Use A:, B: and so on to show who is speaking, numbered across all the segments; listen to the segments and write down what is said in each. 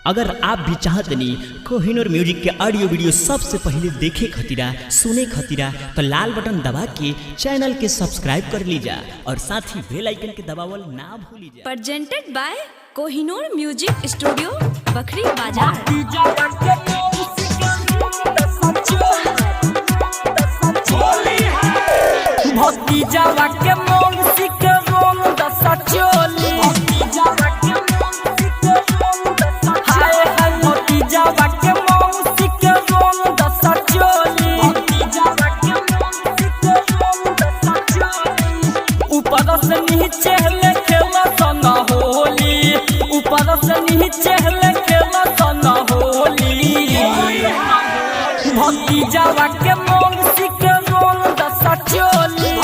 A: अगर आप भी चाहते नहीं कोहिनूर म्यूजिक के ऑडियो वीडियो सबसे पहले देखे खतीरा सुने खतीरा तो लाल बटन दबा के चैनल के सब्सक्राइब कर लीजा और साथ ही बेल आइकन के दबावल ना भूलिए।
B: Presented by Kohinoor music studio Bakhri Bazar.
C: भक्ति जावा के मोन सिक रोम दसा चोली हाय हाय भक्ति जावा के मोन सिक रोम दसा चोली ऊपर से नीचे ले खेला सना होली ऊपर से नीचे ले खेला सना होली भक्ति जावा के मोन सिक रोम दसा चोली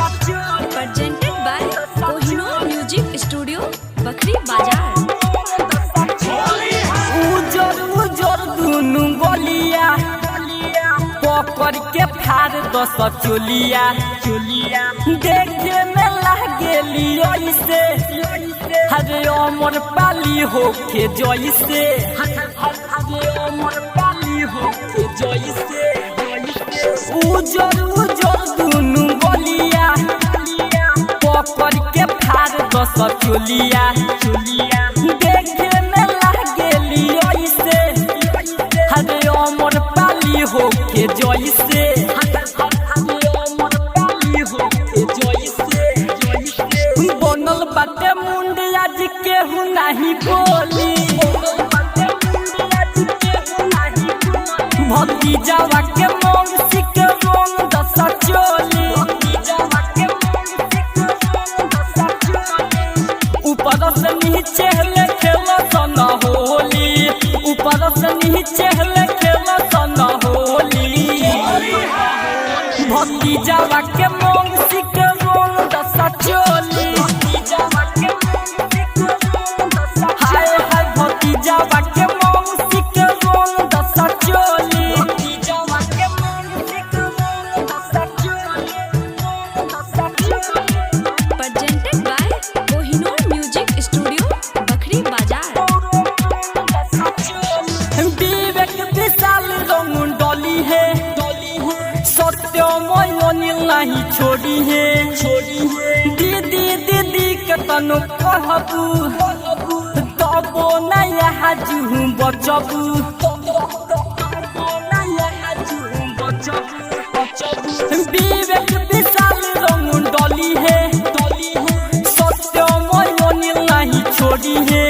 B: presented by Kohinoor music studio Bakhri Bazar.
C: उजर उजर दुनु गोलिया पकड़ के फाड़ दस चोलिया देखे में लागेली ऐसे हरे अमर पाली होके जैसे हरे अमर पाली होके जैसे उजर उजर दुनु गोलिया पकड़ के फाड़ दस चोलिया देखे में लागेली ऐसे हरे अमर पाली होके जैसे बनल बाटे मुंड आज केहू नहीं बोली भक्ति जावा के मोन सिक रोम दसा चोली ऊपर से नीचे ले खेला सना होली ऊपर से नीचे ले खेला सना होली भक्ति जावा के मोन सिक रोम दसा चोली हाय हाय भक्ति जावा के मोन सिक रोम दसा चोली
B: presented by Kohinoor music studio Bakhri Bazar.
C: Vivek विशाल रंग डोली है सत्यमय अनिल नहीं छोड़ी है दीदी दीदी के तनु कहबू तबो नया हाजू बचबू विवेक विशाल रंग डोली है सत्यमय अनिल नहीं छोड़ी है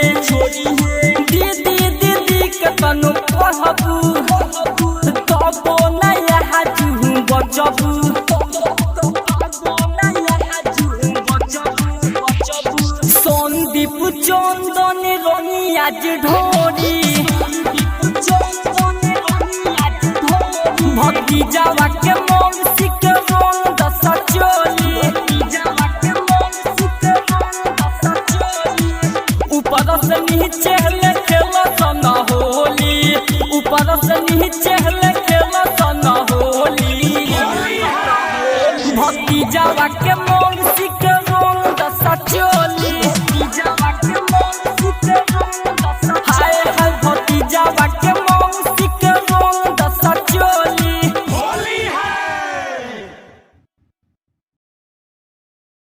C: दीदी दीदी के तनु कहबू तबो नया हाजू बचबू संदीप चंदन रंगी आज ढोरी भक्ति जावा के मोन सिक रोम दसा चोली ऊपर से नीचे ले खेला सना होली ऊपर से नीचे ले खेला सना होली भक्ति जावा के